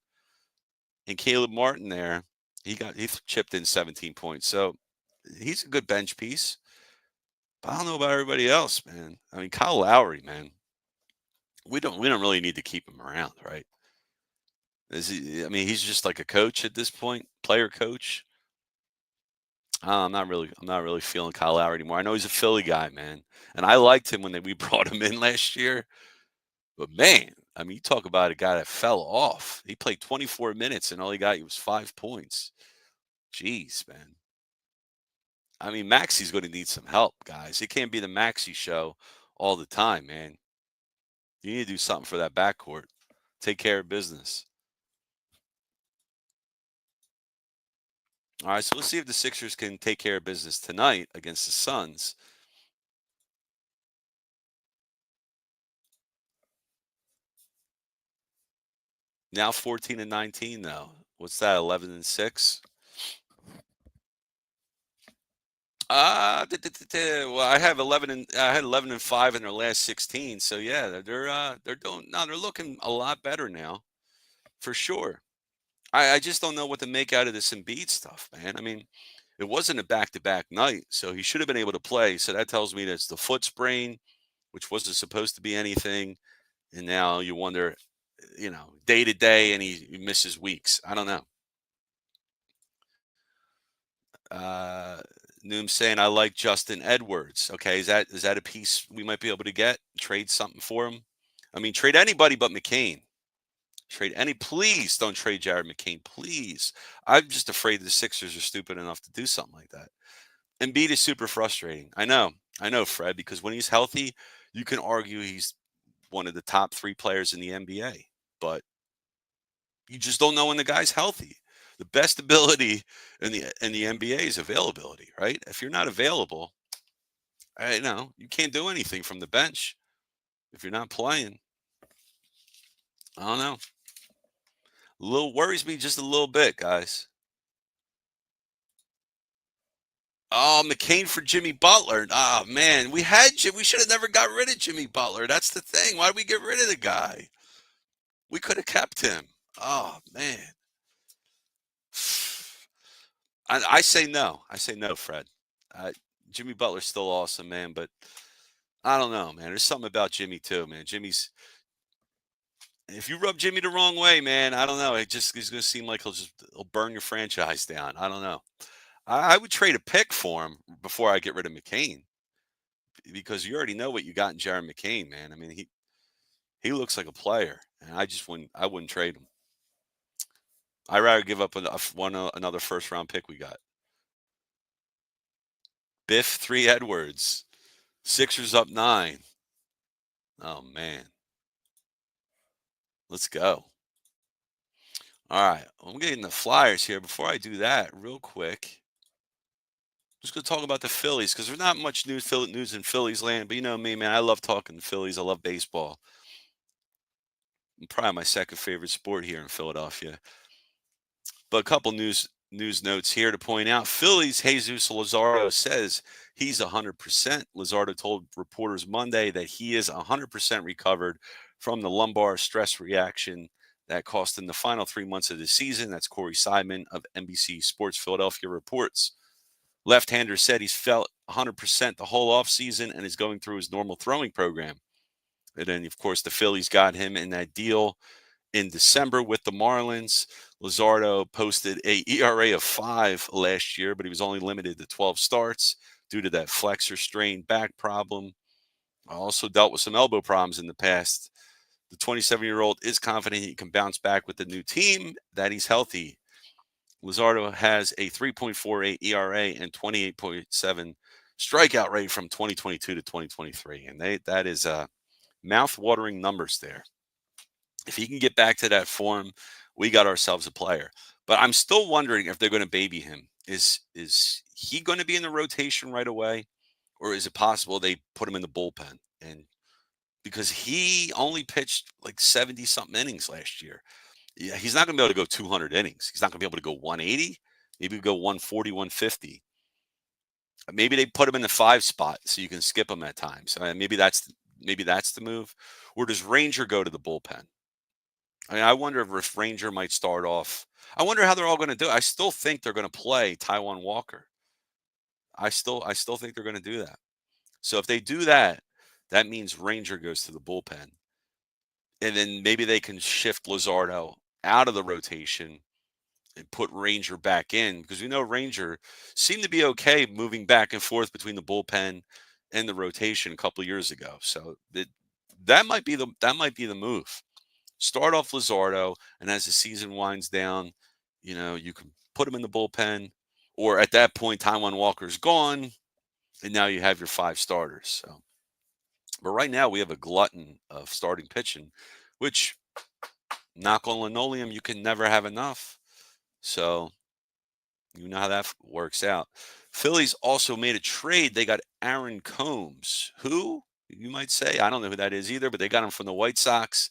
And Caleb Martin there, he chipped in 17 points. So he's a good bench piece. But I don't know about everybody else, man. I mean, Kyle Lowry, man. We don't really need to keep him around, right? I mean, he's just like a coach at this point, player coach. I'm not really feeling Kyle Lowry anymore. I know he's a Philly guy, man, and I liked him when we brought him in last year. But man, I mean, you talk about a guy that fell off. He played 24 minutes, and all he got was 5 points. Jeez, man. I mean, Maxi's going to need some help, guys. It can't be the Maxi show all the time, man. You need to do something for that backcourt. Take care of business. All right, so let's see if the Sixers can take care of business tonight against the Suns. Now 14-19, though. What's that? 11-6. Well, I had 11-5 in their last 16. So yeah, they're looking a lot better now, for sure. I just don't know what to make out of this Embiid stuff, man. I mean, it wasn't a back-to-back night, so he should have been able to play. So that tells me that's the foot sprain, which wasn't supposed to be anything, and now you wonder, day to day, and he misses weeks. I don't know. Uh, Noom saying I like Justin Edwards. Okay, is that a piece we might be able to get? Trade something for him? I mean, trade anybody but McCain. Please don't trade Jared McCain. Please. I'm just afraid the Sixers are stupid enough to do something like that. Embiid is super frustrating. I know, Fred, because when he's healthy, you can argue he's one of the top 3 players in the NBA. But you just don't know when the guy's healthy. The best ability in the NBA is availability, right? If you're not available, you can't do anything from the bench if you're not playing. I don't know. A little worries me just a little bit, guys. Oh, McCain for Jimmy Butler. Oh man, we should have never got rid of Jimmy Butler. That's the thing. Why did we get rid of the guy? We could have kept him. Oh man. I say no. I say no, Fred. Jimmy Butler's still awesome, man, but I don't know, man. There's something about Jimmy too, man. If you rub Jimmy the wrong way, man, I don't know. He's going to seem like he'll burn your franchise down. I don't know. I would trade a pick for him before I get rid of McCain because you already know what you got in Jared McCain, man. I mean, he looks like a player, and I wouldn't trade him. I'd rather give up another first round pick we got. Biff 3 Edwards. Sixers up 9. Oh man. Let's go. All right. I'm getting the Flyers here. Before I do that, real quick, just going to talk about the Phillies because there's not much news in Phillies land. But you know me, man. I love talking the Phillies. I love baseball. Probably my second favorite sport here in Philadelphia. But a couple news notes here to point out. Phillies Jesus Luzardo says he's 100%. Luzardo told reporters Monday that he is 100% recovered from the lumbar stress reaction that cost him the final 3 months of the season. That's Corey Simon of NBC Sports Philadelphia reports. Left-hander said he's felt 100% the whole offseason and is going through his normal throwing program. And then, of course, the Phillies got him in that deal in December with the Marlins. Luzardo posted a ERA of 5 last year, but he was only limited to 12 starts due to that flexor strain back problem. Also dealt with some elbow problems in the past. The 27-year-old is confident he can bounce back with the new team, that he's healthy. Luzardo has a 3.48 ERA and 28.7 strikeout rate from 2022 to 2023. And that is mouth-watering numbers there. If he can get back to that form, we got ourselves a player. But I'm still wondering if they're going to baby him. Is he going to be in the rotation right away, or is it possible they put him in the bullpen? And because he only pitched like 70 something innings last year, yeah, he's not going to be able to go 200 innings. He's not going to be able to go 180. Maybe go 140, 150. Maybe they put him in the 5 spot so you can skip him at times. Maybe that's the move. Or does Ranger go to the bullpen? I mean, I wonder if Ranger might start off. I wonder how they're all going to do it. I still think they're going to play Taijuan Walker. I still think they're going to do that. So if they do that, that means Ranger goes to the bullpen. And then maybe they can shift Luzardo out of the rotation and put Ranger back in because we know Ranger seemed to be okay moving back and forth between the bullpen and the rotation a couple of years ago. So that might be the move. Start off Luzardo, and as the season winds down, you can put him in the bullpen, or at that point, Taijuan Walker's gone, and now you have your 5 starters. So, but right now we have a glutton of starting pitching, which, knock on linoleum, you can never have enough. So, you know how that works out. Phillies also made a trade. They got Aaron Combs, who you might say, I don't know who that is either, but they got him from the White Sox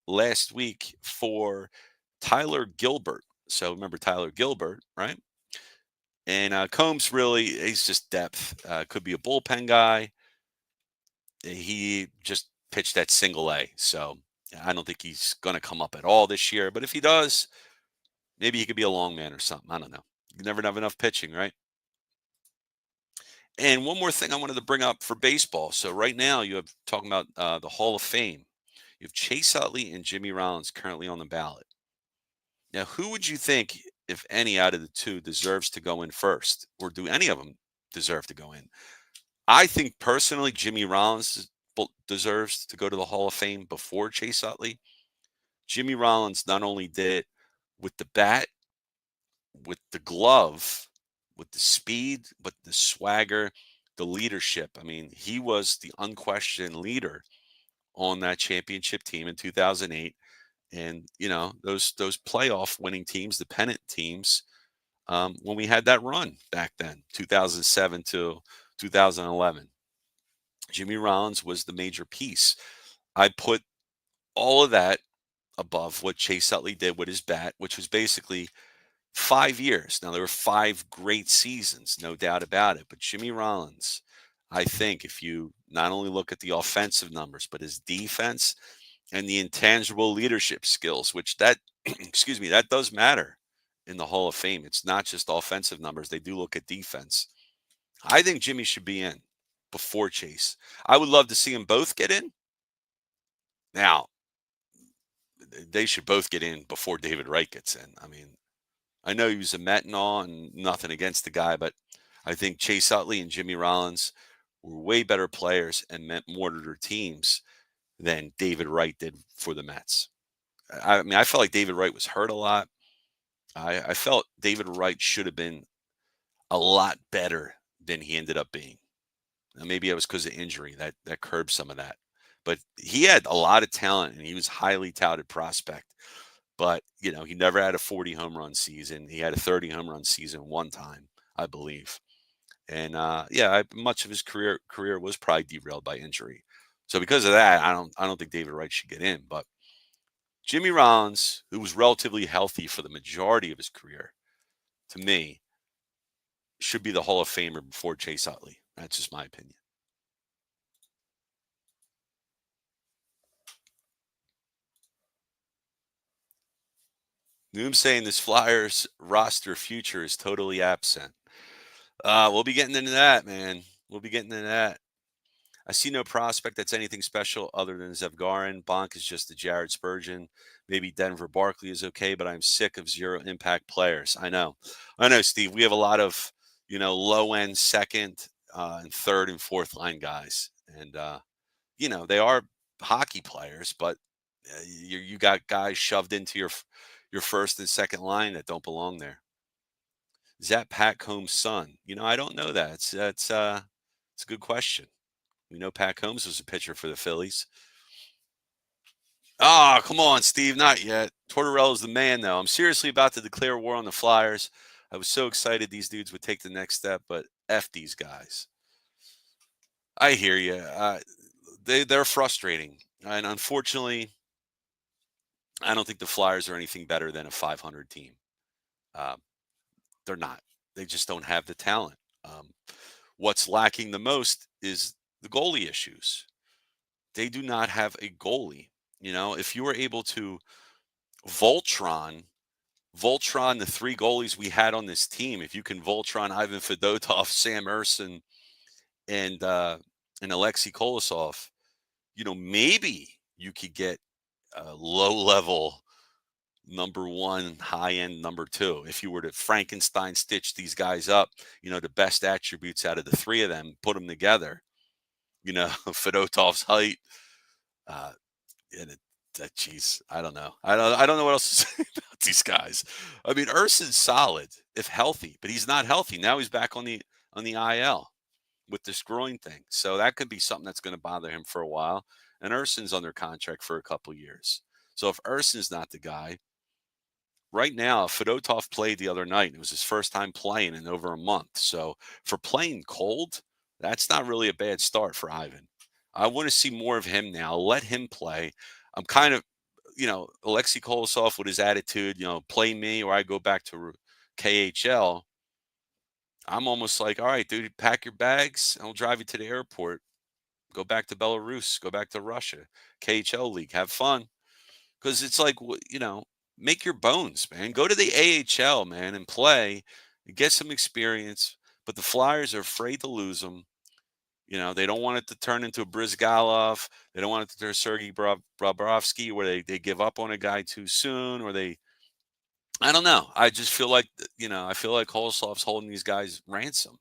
last week for Tyler Gilbert. So remember Tyler Gilbert, right? And Combs he's just depth. Could be a bullpen guy. He just pitched at single A. So I don't think he's going to come up at all this year. But if he does, maybe he could be a long man or something. I don't know. You never have enough pitching, right? And one more thing I wanted to bring up for baseball. So right now you have talking about the Hall of Fame. You have Chase Utley and Jimmy Rollins currently on the ballot. Now, who would you think, if any out of the two, deserves to go in first? Or do any of them deserve to go in? I think personally, Jimmy Rollins deserves to go to the Hall of Fame before Chase Utley. Jimmy Rollins not only did it with the bat, with the glove, with the speed, but the swagger, the leadership. I mean, he was the unquestioned leader on that championship team in 2008. And those playoff winning teams, the pennant teams, when we had that run back then, 2007 to 2011, Jimmy Rollins was the major piece. I put all of that above what Chase Utley did with his bat, which was basically 5 years. Now there were 5 great seasons, no doubt about it. But Jimmy Rollins, I think, if you not only look at the offensive numbers, but his defense and the intangible leadership skills, which that excuse me, that does matter in the Hall of Fame. It's not just offensive numbers. They do look at defense. I think Jimmy should be in before Chase. I would love to see them both get in. Now, they should both get in before David Wright gets in. I mean, I know he was a Met and all, and nothing against the guy, but I think Chase Utley and Jimmy Rollins were way better players and meant more to their teams than David Wright did for the Mets. I mean, I felt like David Wright was hurt a lot. I felt David Wright should have been a lot better than he ended up being. Now, maybe it was because of injury that curbed some of that. But he had a lot of talent, and he was highly touted prospect. But he never had a 40 home run season. He had a 30 home run season one time, I believe. And yeah, much of his career was probably derailed by injury. So because of that, I don't think David Wright should get in. But Jimmy Rollins, who was relatively healthy for the majority of his career, to me, should be the Hall of Famer before Chase Utley. That's just my opinion. Noom saying this Flyers roster future is totally absent. We'll be getting into that, man. We'll be getting into that. I see no prospect that's anything special other than Zevgarin. Bonk is just a Jared Spurgeon. Maybe Denver Barkley is okay, but I'm sick of zero impact players. I know, Steve. We have a lot of low end second and third and fourth line guys, and they are hockey players, but you got guys shoved into your first and second line that don't belong there. Is that Pat Combs' son? I don't know that. It's a good question. We know Pat Combs was a pitcher for the Phillies. Ah, come on, Steve. Not yet. Tortorella's the man, though. I'm seriously about to declare war on the Flyers. I was so excited these dudes would take the next step, but F these guys. I hear you. They're frustrating. And unfortunately, I don't think the Flyers are anything better than a 500 team. Uh, they're not. They just don't have the talent. What's lacking the most is the goalie issues. They do not have a goalie. If you were able to Voltron the three goalies we had on this team, if you can Voltron Ivan Fedotov, Sam Urson, and Alexei Kolosov, maybe you could get a low level number one, high end number two. If you were to Frankenstein stitch these guys up, the best attributes out of the three of them, put them together, Fedotov's height, and geez, I don't know. I don't know what else to say about these guys. I mean, Urson's solid if healthy, but he's not healthy. Now he's back on the IL with this groin thing. So that could be something that's going to bother him for a while. And Urson's under contract for a couple years. So if Urson's not the guy, right now, Fedotov played the other night. It was his first time playing in over a month. So for playing cold, that's not really a bad start for Ivan. I want to see more of him now. Let him play. I'm kind of, Alexei Kolosov with his attitude, play me or I go back to KHL. I'm almost like, all right, dude, pack your bags and I'll drive you to the airport. Go back to Belarus. Go back to Russia. KHL league. Have fun. Because it's like, make your bones, man. Go to the AHL, man, and play. And get some experience. But the Flyers are afraid to lose them. They don't want it to turn into a Brizgalov. They don't want it to turn Sergei Bobrovsky where they give up on a guy too soon or I don't know. I just feel like, I feel like Kolosov's holding these guys ransom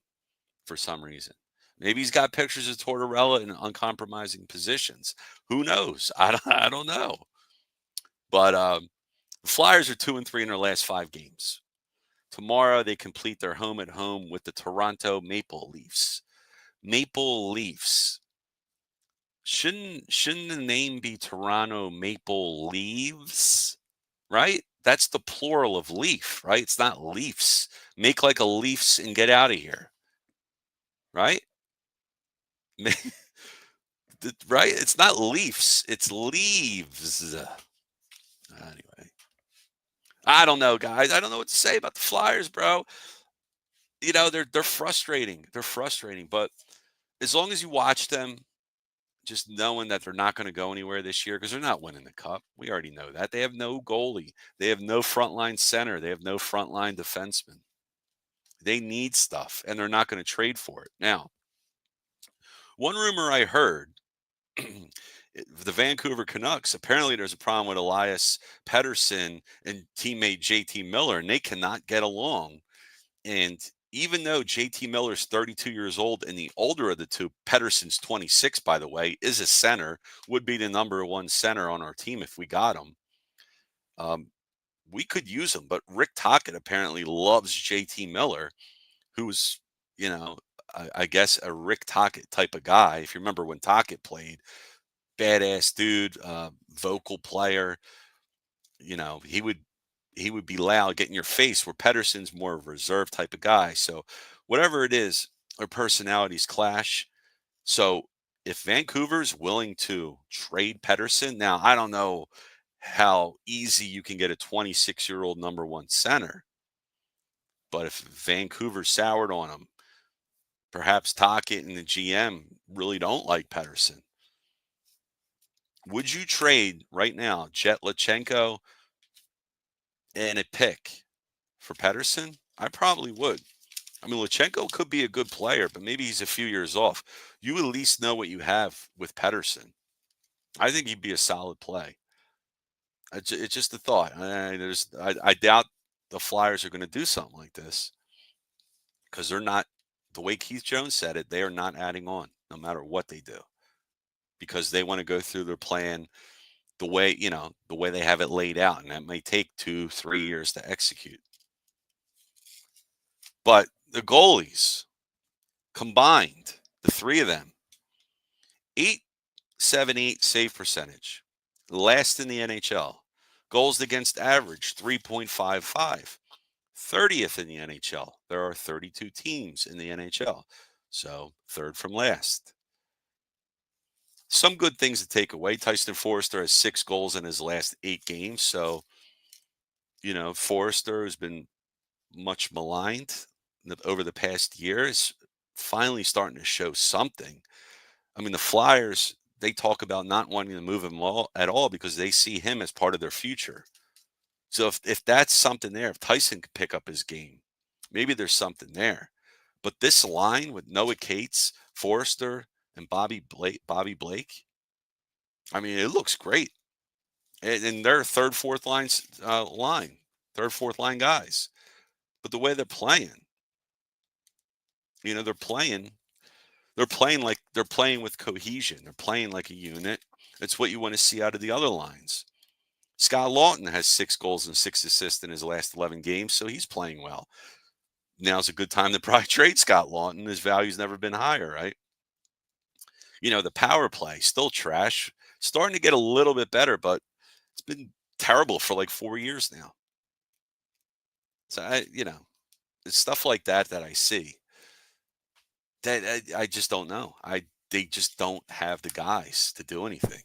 for some reason. Maybe he's got pictures of Tortorella in uncompromising positions. Who knows? I don't know. But the Flyers are 2-3 in their last 5 games. Tomorrow they complete their home at home with the Toronto Maple Leafs. Maple Leafs. Shouldn't the name be Toronto Maple Leaves? Right? That's the plural of leaf, right? It's not Leafs. Make like a Leafs and get out of here. Right? Right? It's not Leafs. It's leaves. Anyway. I don't know, guys. I don't know what to say about the Flyers, bro. They're frustrating. They're frustrating. But as long as you watch them, just knowing that they're not going to go anywhere this year because they're not winning the cup. We already know that. They have no goalie. They have no frontline center. They have no frontline defenseman. They need stuff, and they're not going to trade for it. Now, one rumor I heard The Vancouver Canucks, apparently there's a problem with Elias Pettersson and teammate JT Miller, and they cannot get along. And even though JT Miller's 32 years old and the older of the two, Pettersson's 26, by the way, is a center, would be the number one center on our team if we got him. Um, we could use him, but Rick Tocchet apparently loves JT Miller, who's, I guess a Rick Tocchet type of guy. If you remember when Tocchet played, badass dude, vocal player. He would be loud, get in your face. Where Pedersen's more of a reserved type of guy. So whatever it is, their personalities clash. So if Vancouver's willing to trade Pedersen, now I don't know how easy you can get a 26-year-old number one center, but if Vancouver soured on him, perhaps Tocchet and the GM really don't like Pedersen. Would you trade right now Jet Lachenko and a pick for Pedersen? I probably would. I mean, Lachenko could be a good player, but maybe he's a few years off. You at least know what you have with Pedersen. I think he'd be a solid play. It's just a thought. I doubt the Flyers are going to do something like this because they're not, the way Keith Jones said it, they are not adding on no matter what they do because they want to go through their plan the way they have it laid out, and that may take 2-3 years to execute. But the goalies combined, the three of them, 878 save percentage, last in the NHL. Goals against average, 3.55, 30th in the NHL. There are 32 teams in the NHL, so third from last. Some good things to take away. Tyson Forrester has 6 goals in his last 8 games, so Forrester has been much maligned over the past year, is finally starting to show something. I mean, the Flyers, they talk about not wanting to move him at all because they see him as part of their future. So if that's something there, if Tyson could pick up his game, maybe there's something there. But this line with Noah Cates, Forrester, and Bobby Blake, I mean, it looks great. And they're third, fourth third, fourth line guys. But the way they're playing, they're playing like they're playing with cohesion. They're playing like a unit. It's what you want to see out of the other lines. Scott Lawton has 6 goals and 6 assists in his last 11 games, so he's playing well. Now's a good time to probably trade Scott Lawton. His value's never been higher, right? The power play, still trash. Starting to get a little bit better, but it's been terrible for like 4 years now. So, it's stuff like that I see. That I just don't know. They just don't have the guys to do anything.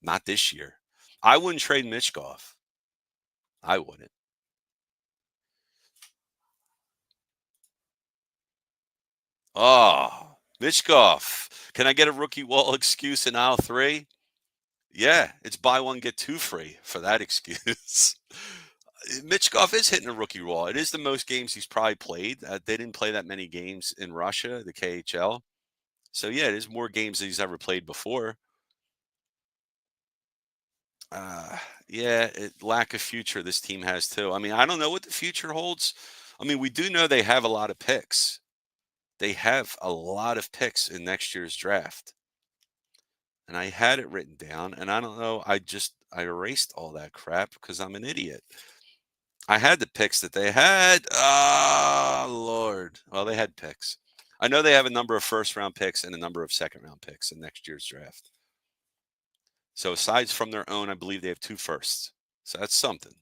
Not this year. I wouldn't trade Michkov. I wouldn't. Oh, Michkov. Can I get a rookie wall excuse in aisle 3? Yeah, it's buy one, get 2 free for that excuse. Michkov is hitting a rookie wall. It is the most games he's probably played. They didn't play that many games in Russia, the KHL. So, yeah, it is more games than he's ever played before. Yeah, lack of future this team has too. I mean, I don't know what the future holds. I mean, we do know they have a lot of picks. They have a lot of picks in next year's draft. And I had it written down, and I don't know. I erased all that crap because I'm an idiot. I had the picks that they had. Ah, Lord. Well, they had picks. I know they have a number of first round picks and a number of second round picks in next year's draft. So aside from their own, I believe they have 2 firsts. So that's something.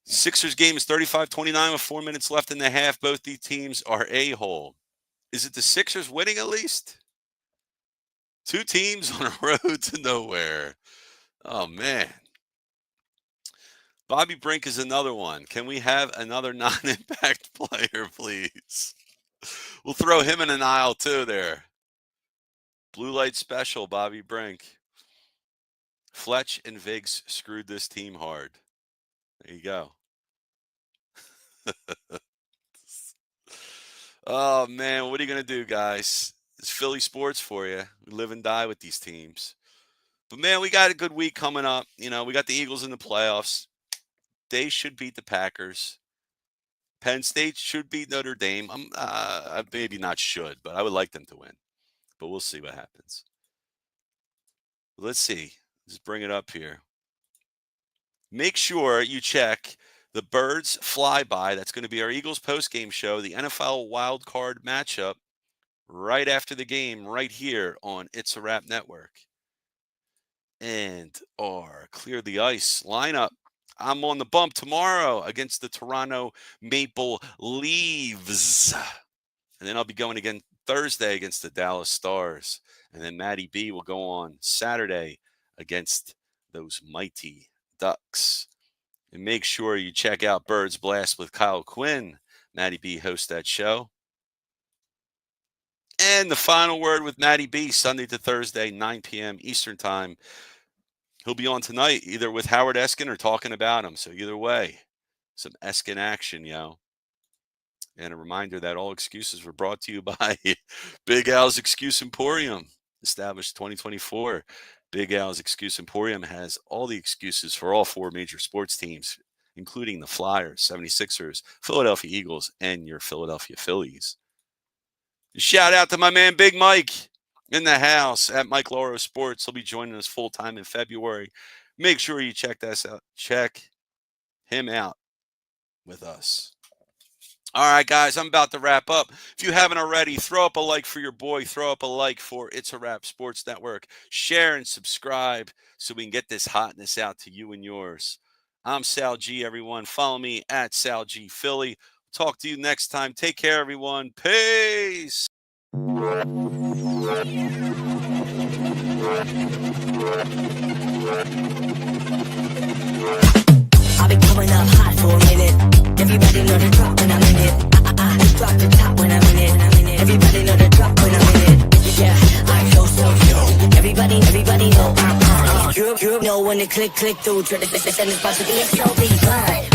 Sixers game is 35-29 with 4 minutes left in the half. Both these teams are a-hole. Is it the Sixers winning at least? 2 teams on a road to nowhere. Oh, man. Bobby Brink is another one. Can we have another non-impact player, please? We'll throw him in an aisle, too, there. Blue light special, Bobby Brink. Fletch and Viggs screwed this team hard. There you go. Oh, man, what are you going to do, guys? It's Philly sports for you. We live and die with these teams. But, man, we got a good week coming up. We got the Eagles in the playoffs. They should beat the Packers. Penn State should beat Notre Dame. Maybe not should, but I would like them to win. But we'll see what happens. Let's see. Let's bring it up here. Make sure you check the Birds Flyby. That's going to be our Eagles postgame show, the NFL Wild Card matchup, right after the game, right here on It's a Wrap Network. And our Clear the Ice lineup. I'm on the bump tomorrow against the Toronto Maple Leafs. And then I'll be going again Thursday against the Dallas Stars. And then Matty B will go on Saturday against those mighty Ducks. And make sure you check out Birds Blast with Kyle Quinn. Matty B hosts that show. And the final word with Matty B, Sunday to Thursday, 9 p.m. Eastern Time. He'll be on tonight, either with Howard Eskin or talking about him. So either way, some Eskin action, yo. And a reminder that all excuses were brought to you by Big Al's Excuse Emporium, established 2024. Big Al's Excuse Emporium has all the excuses for all four major sports teams, including the Flyers, 76ers, Philadelphia Eagles, and your Philadelphia Phillies. Shout out to my man Big Mike in the house at Mike Lauro Sports. He'll be joining us full time in February. Make sure you check this out. Check him out with us. All right, guys, I'm about to wrap up. If you haven't already, throw up a like for your boy. Throw up a like for It's a Wrap Sports Network. Share and subscribe so we can get this hotness out to you and yours. I'm SalG, everyone. Follow me at SalG Philly. Talk to you next time. Take care, everyone. Peace. I've been coming up hot for a minute. Everybody know the drop when I'm in it. I drop the top when I'm in it. Everybody know the drop when I'm in it. Yeah, I flow so yo. Everybody know I'm you know when it click through. Try to fix this and it's about to be a so big fun.